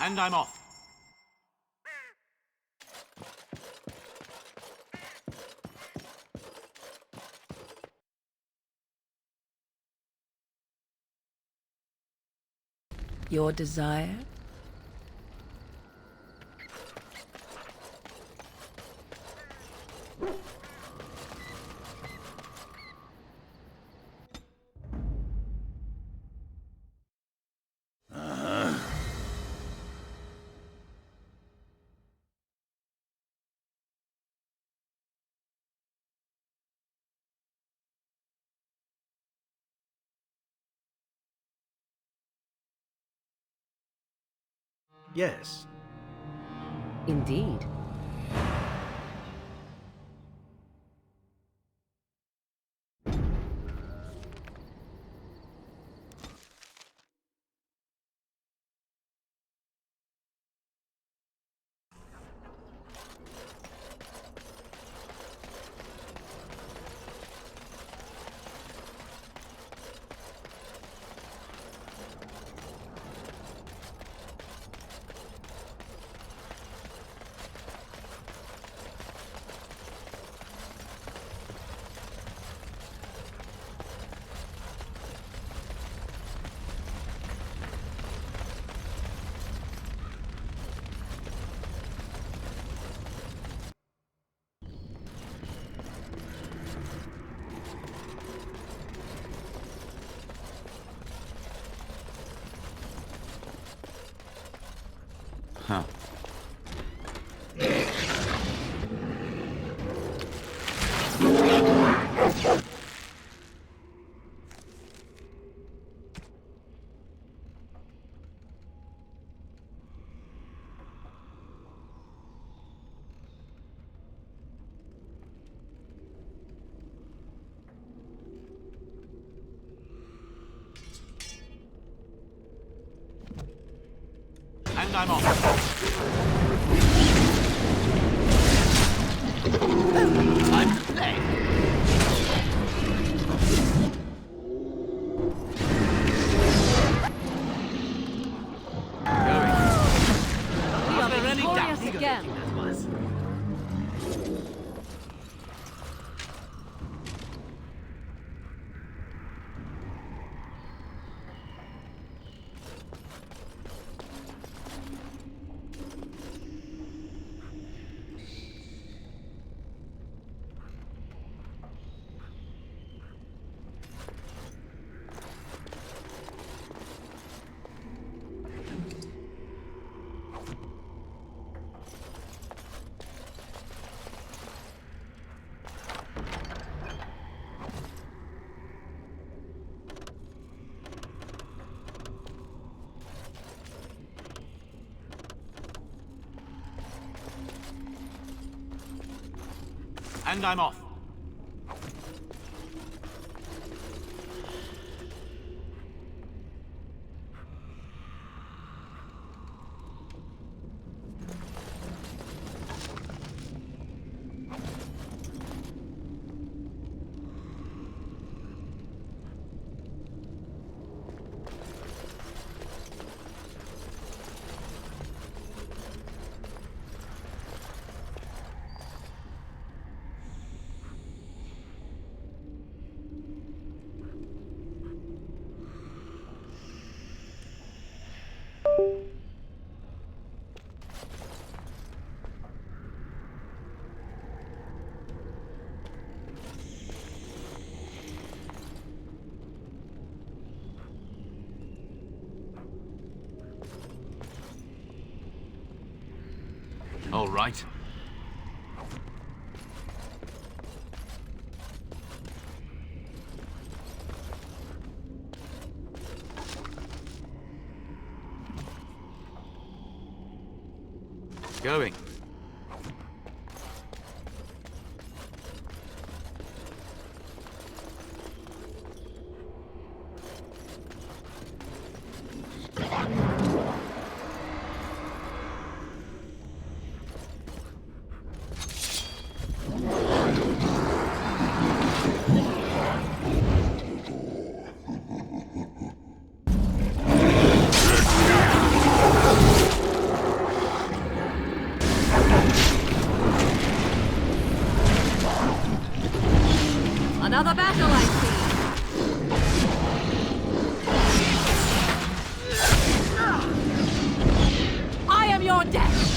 And I'm off. Your desire? Yes. Indeed. Huh. And I'm off. I'm to play. Going. We are Was there any doubt victorious again. that was? And I'm off. All right. Going. Another battle, I see. I am your death.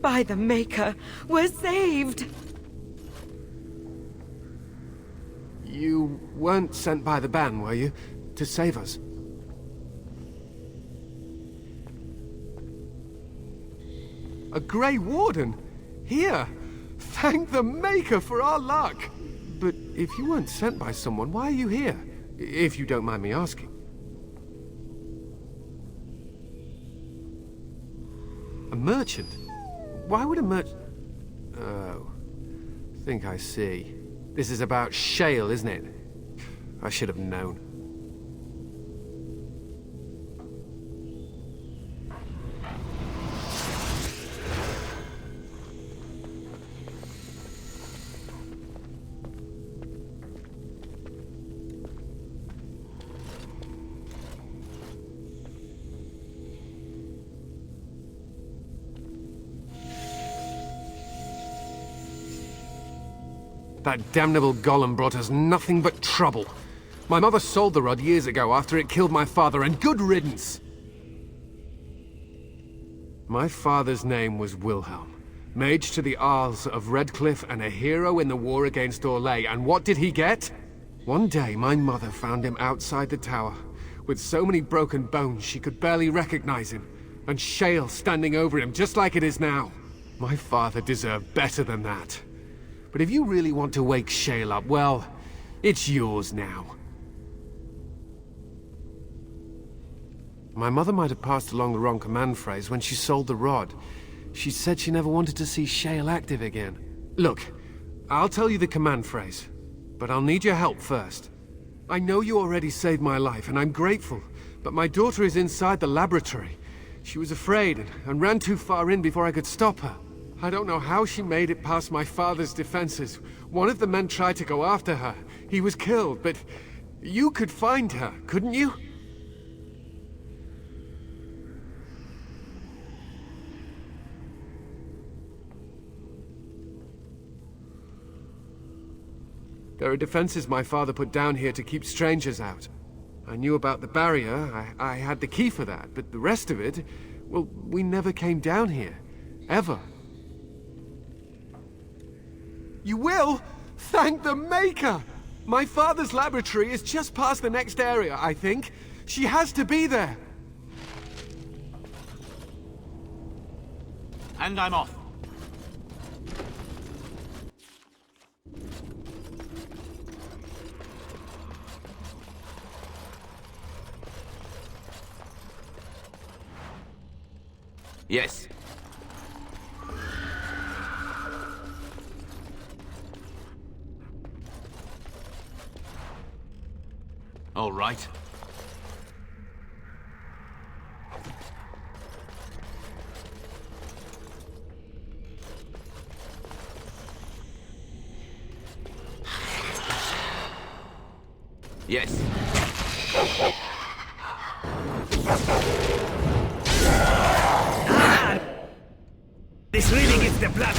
By the Maker, we're saved! You weren't sent by the ban, were you? To save us? A Grey Warden? Here! Thank the Maker for our luck! But if you weren't sent by someone, why are you here? If you don't mind me asking. A merchant? Why would a merchant... Oh. Think I see. This is about Shale, isn't it? I should have known. That damnable golem brought us nothing but trouble. My mother sold the rod years ago after it killed my father, and good riddance! My father's name was Wilhelm, mage to the Arls of Redcliffe and a hero in the war against Orlais, and what did he get? One day my mother found him outside the tower, with so many broken bones she could barely recognize him, and Shale standing over him just like it is now. My father deserved better than that. But if you really want to wake Shale up, well, it's yours now. My mother might have passed along the wrong command phrase when she sold the rod. She said she never wanted to see Shale active again. Look, I'll tell you the command phrase, but I'll need your help first. I know you already saved my life, and I'm grateful, but my daughter is inside the laboratory. She was afraid and ran too far in before I could stop her. I don't know how she made it past my father's defenses. One of the men tried to go after her. He was killed, but you could find her, couldn't you? There are defenses my father put down here to keep strangers out. I knew about the barrier, I had the key for that, but the rest of it, well, we never came down here. Ever. You will? Thank the Maker! My father's laboratory is just past the next area, I think. She has to be there. And I'm off. Yes. All right. Yes. This really gets the blood.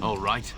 All right.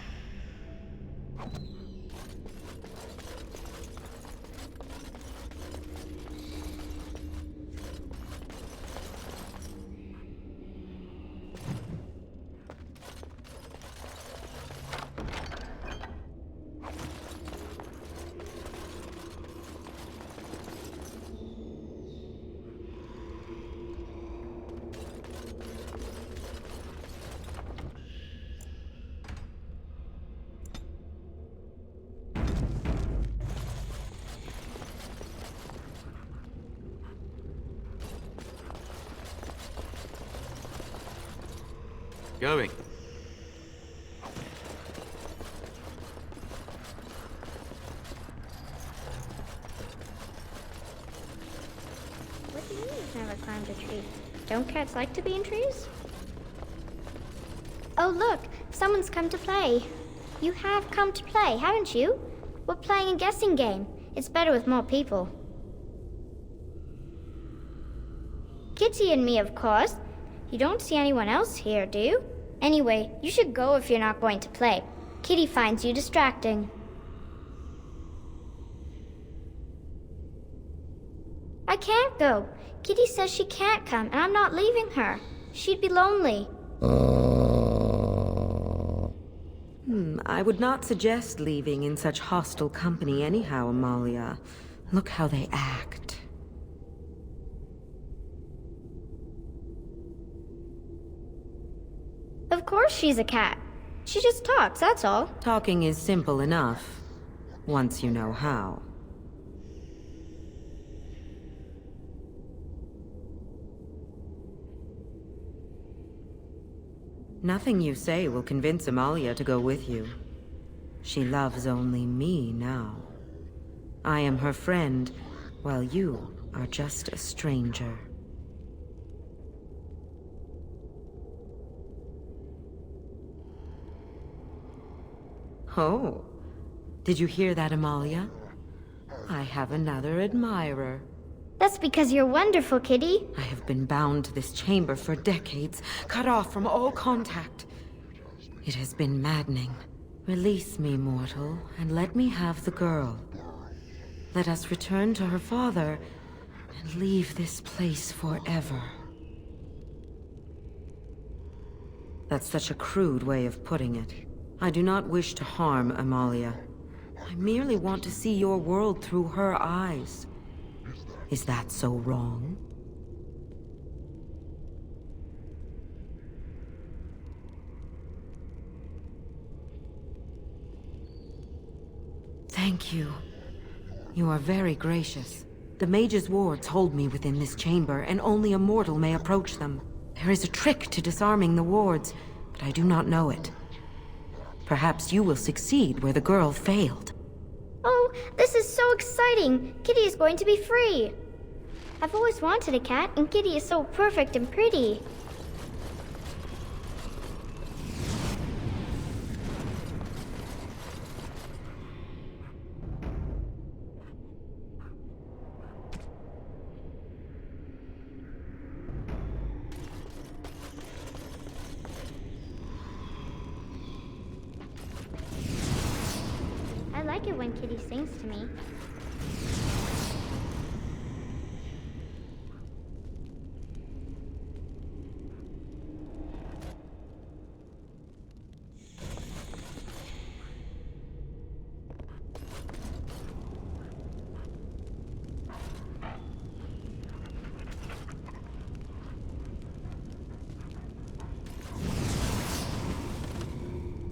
Going. What do you mean you've never climbed a tree? Don't cats like to be in trees? Oh look, someone's come to play. You have come to play, haven't you? We're playing a guessing game. It's better with more people. Kitty and me, of course. You don't see anyone else here, do you? Anyway, you should go if you're not going to play. Kitty finds you distracting. I can't go. Kitty says she can't come, and I'm not leaving her. She'd be lonely. I would not suggest leaving in such hostile company anyhow, Amalia. Look how they act. Of course she's a cat. She just talks, that's all. Talking is simple enough, once you know how. Nothing you say will convince Amalia to go with you. She loves only me now. I am her friend, while you are just a stranger. Oh, did you hear that, Amalia? I have another admirer. That's because you're wonderful, Kitty. I have been bound to this chamber for decades, cut off from all contact. It has been maddening. Release me, mortal, and let me have the girl. Let us return to her father and leave this place forever. That's such a crude way of putting it. I do not wish to harm Amalia. I merely want to see your world through her eyes. Is that so wrong? Thank you. You are very gracious. The mage's wards hold me within this chamber, and only a mortal may approach them. There is a trick to disarming the wards, but I do not know it. Perhaps you will succeed where the girl failed. Oh, this is so exciting! Kitty is going to be free! I've always wanted a cat, and Kitty is so perfect and pretty. I like it when Kitty sings to me.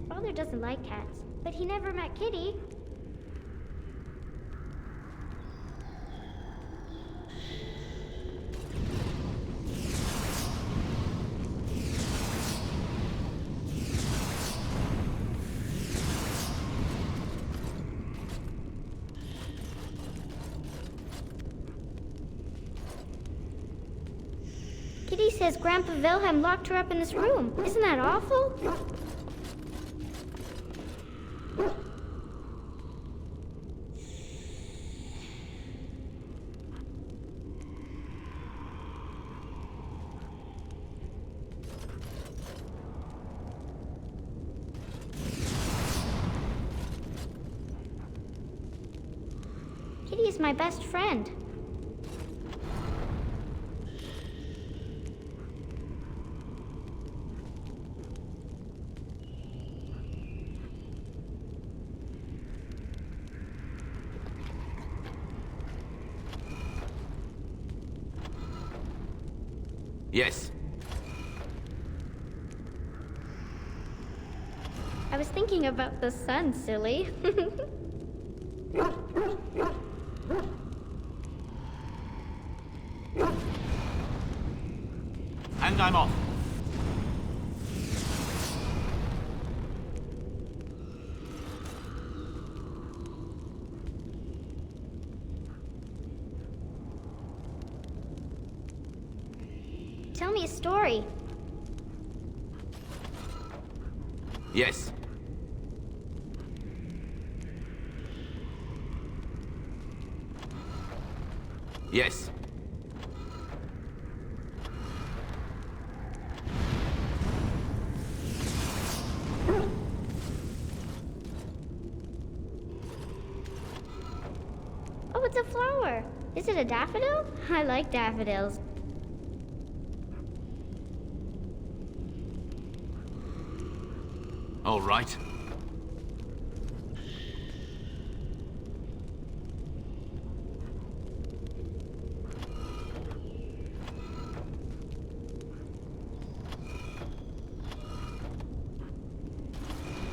Father doesn't like cats, but he never met Kitty. Kitty says Grandpa Wilhelm locked her up in this room. Isn't that awful? Kitty is my best friend. Yes. I was thinking about the sun, silly. And I'm off. me a story. Yes. Yes. Oh, it's a flower. Is it a daffodil? I like daffodils. All right.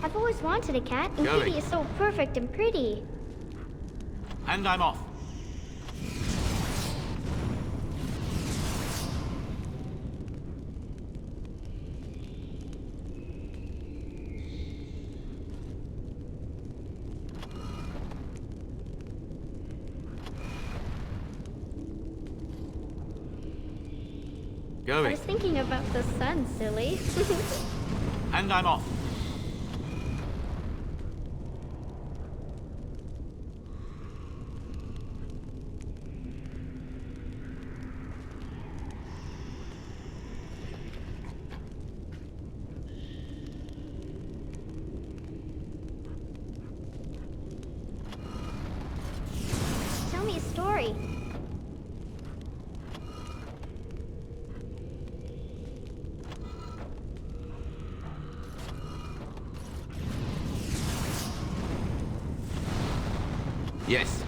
I've always wanted a cat, and Going. Kitty is so perfect and pretty. And I'm off. I Going. was thinking about the sun, silly. And I'm off. Tell me a story. Yes.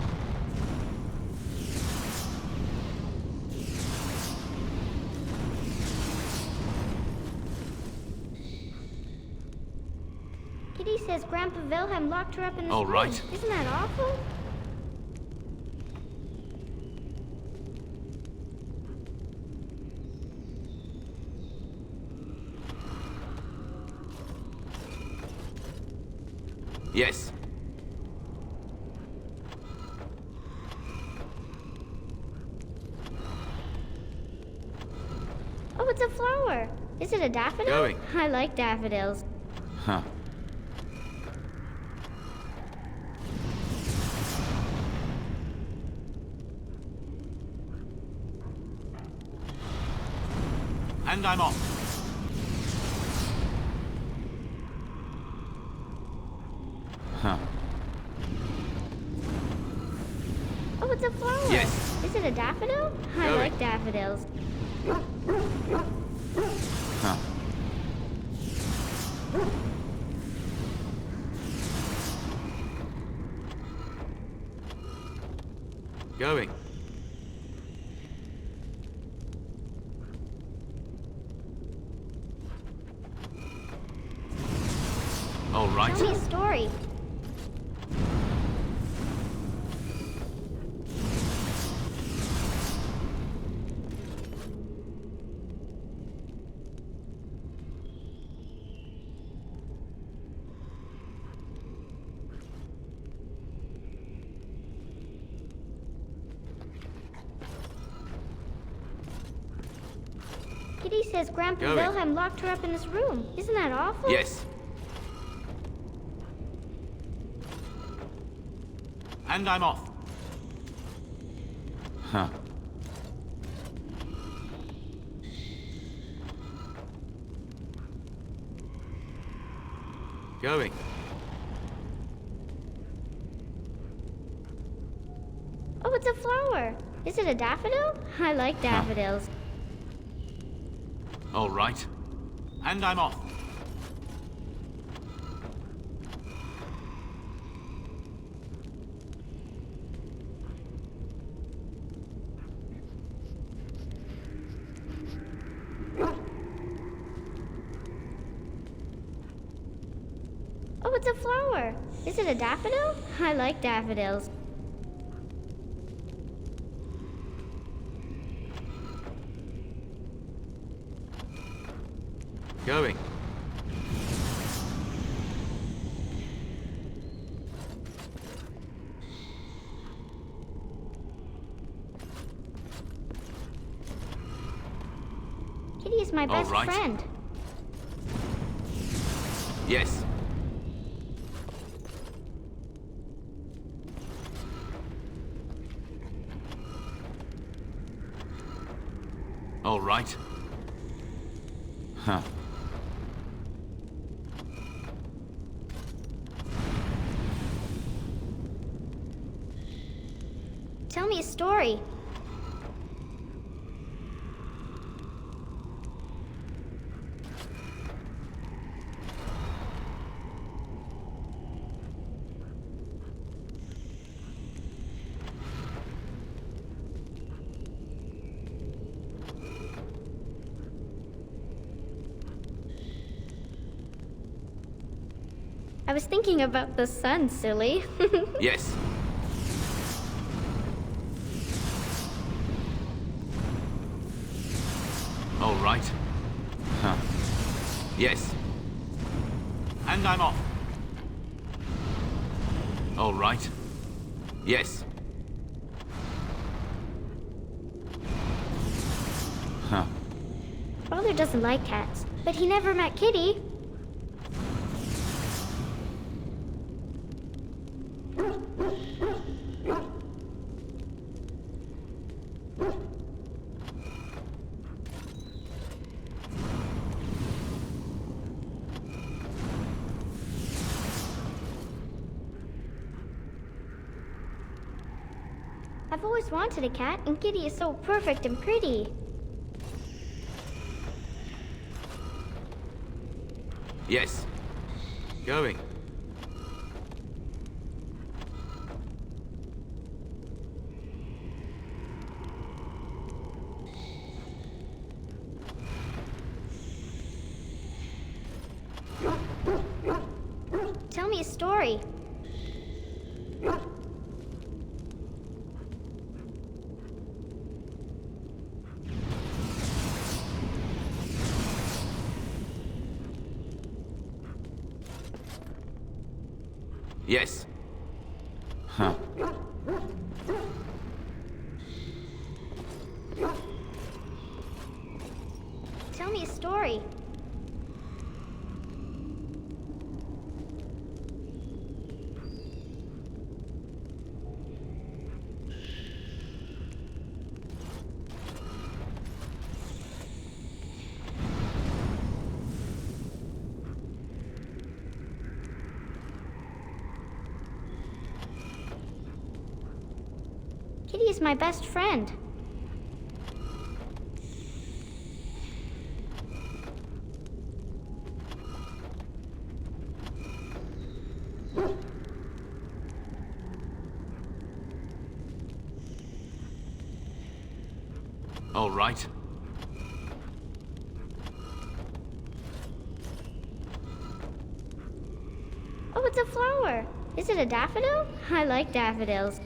Kitty says Grandpa Wilhelm locked her up in this All room. right. Isn't that awful? Yes. Oh, it's a flower. Is it a daffodil? Going. I like daffodils. Huh. And I'm off. Huh. Oh, it's a flower. Yes. Is it a daffodil? I Going. like daffodils. Huh. Going. All right. Tell me a story. Kitty says Grandpa Going. Wilhelm locked her up in this room. Isn't that awful? Yes. And I'm off. Huh. Going. Oh, it's a flower. Is it a daffodil? I like daffodils. All right. And I'm off. Oh, it's a flower. Is it a daffodil? I like daffodils. Going. Kitty Kitty's my best right. friend. Yes. All right. Huh. Tell me a story. I was thinking about the sun, silly. Yes. All right. Huh. Yes. And I'm off. All right. Yes. Huh. Father doesn't like cats, but he never met Kitty. I've always wanted a cat, and Kitty is so perfect and pretty. Yes. Going. Tell me a story. Yes. Huh. Tell me a story. Kitty is my best friend. All right. Oh, it's a flower. Is it a daffodil? I like daffodils.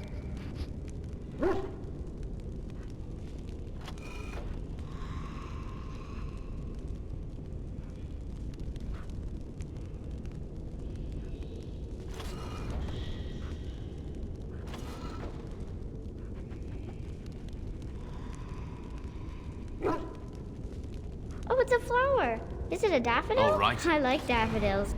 Oh, it's a flower. Is it a daffodil? All right. I like daffodils.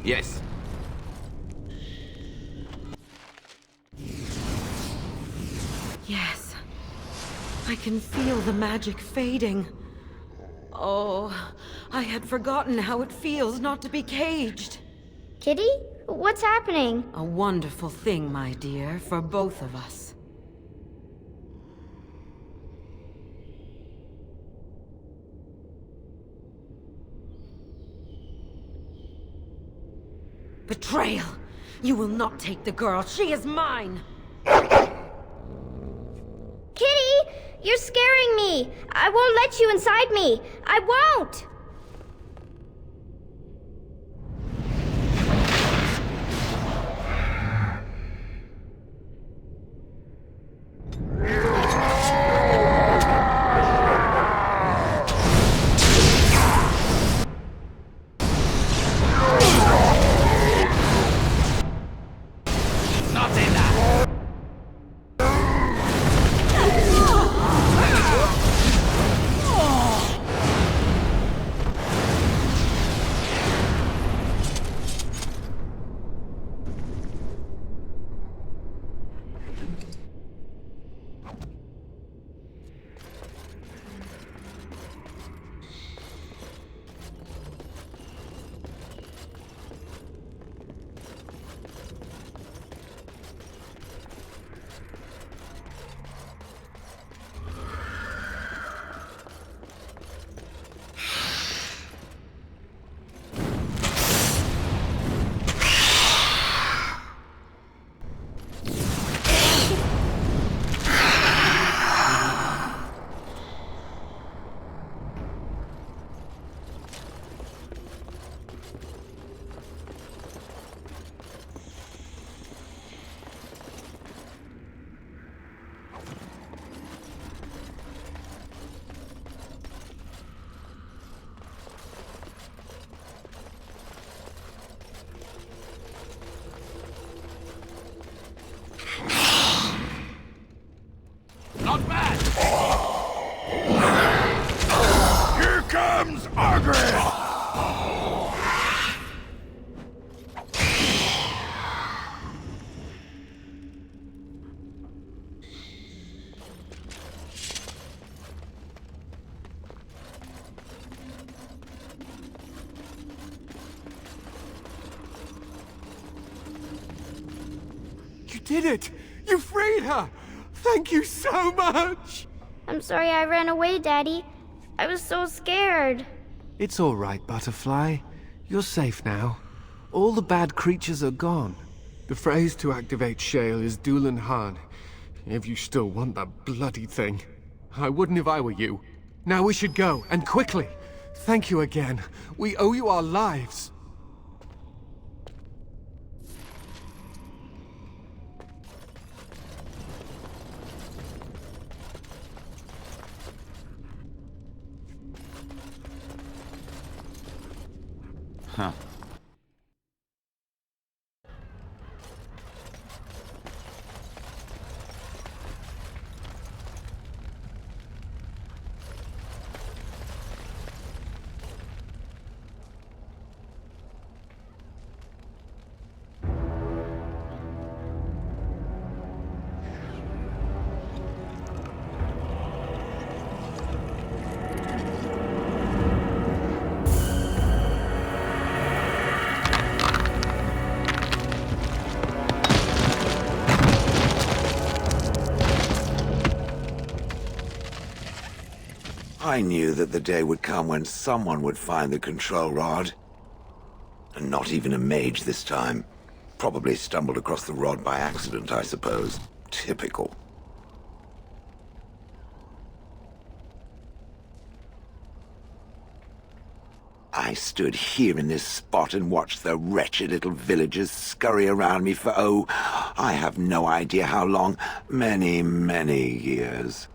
Yes. Yes. I can feel the magic fading. Oh, I had forgotten how it feels not to be caged. Kitty? What's happening? A wonderful thing, my dear, for both of us. Betrayal! You will not take the girl. She is mine! Kitty! You're scaring me! I won't let you inside me! I won't! You did it! You freed her! Thank you so much! I'm sorry I ran away, Daddy. I was so scared. It's all right, Butterfly. You're safe now. All the bad creatures are gone. The phrase to activate Shale is Dulan Han. If you still want that bloody thing. I wouldn't if I were you. Now we should go, and quickly. Thank you again. We owe you our lives. Huh. I knew that the day would come when someone would find the control rod. And not even a mage this time. Probably stumbled across the rod by accident, I suppose. Typical. I stood here in this spot and watched the wretched little villagers scurry around me for, oh, I have no idea how long. Many, many years.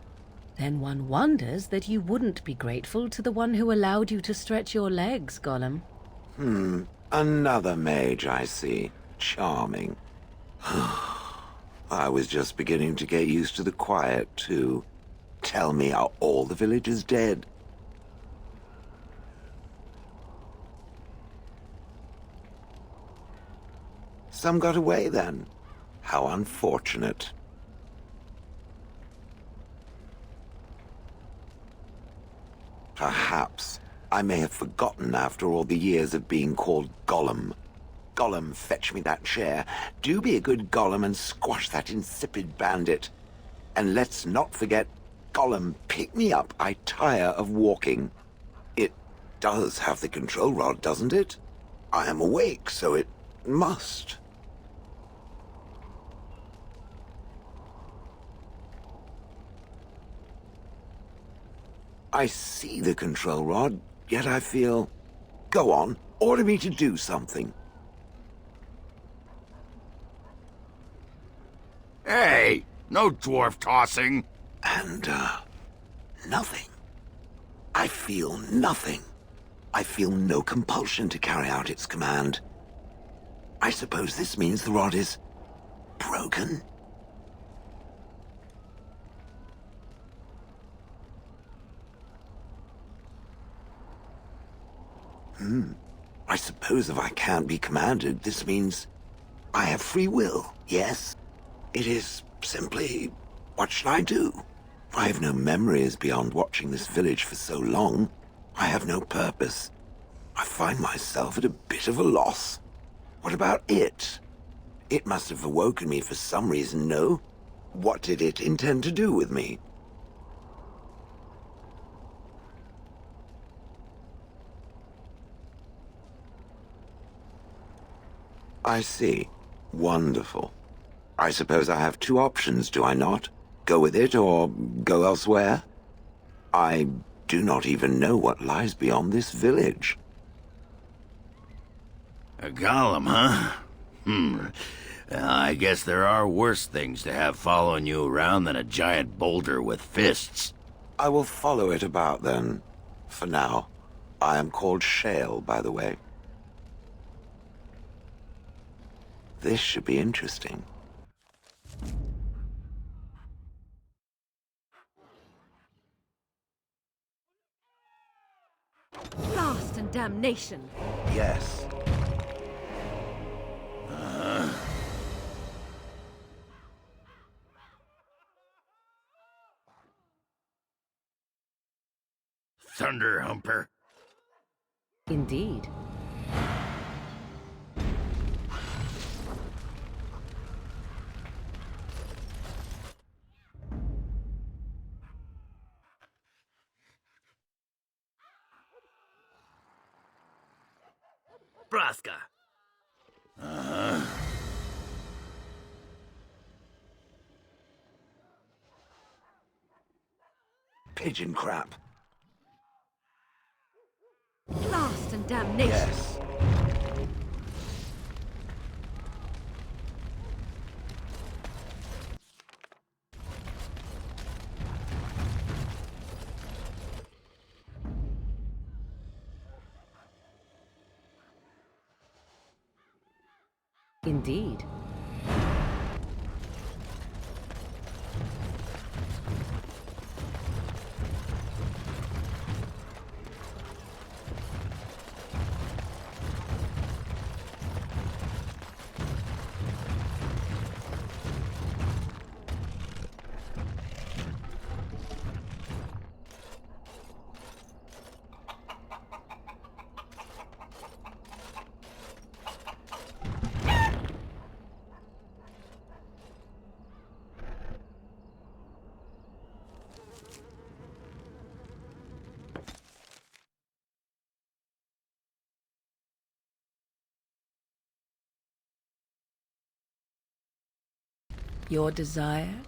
Then one wonders that you wouldn't be grateful to the one who allowed you to stretch your legs, Gollum. Another mage, I see. Charming. I was just beginning to get used to the quiet, too. Tell me, are all the villagers dead? Some got away, then. How unfortunate. Perhaps I may have forgotten after all the years of being called Gollum. Gollum, fetch me that chair. Do be a good Gollum and squash that insipid bandit. And let's not forget, Gollum, pick me up. I tire of walking. It does have the control rod, doesn't it? I am awake, so it must. I see the control rod, yet I feel... Go on, order me to do something. Hey, no dwarf tossing. And, nothing. I feel nothing. I feel no compulsion to carry out its command. I suppose this means the rod is... broken? I suppose if I can't be commanded, this means I have free will, yes? It is simply, what should I do? I have no memories beyond watching this village for so long. I have no purpose. I find myself at a bit of a loss. What about it? It must have awoken me for some reason, no? What did it intend to do with me? I see. Wonderful. I suppose I have two options, do I not? Go with it or go elsewhere? I do not even know what lies beyond this village. A golem, huh? I guess there are worse things to have following you around than a giant boulder with fists. I will follow it about then. For now. I am called Shale, by the way. This should be interesting. and damnation! Yes. Thunder Humper. Indeed. Braska. Pigeon crap. Blast and damnation! Yes. Indeed. Your desire?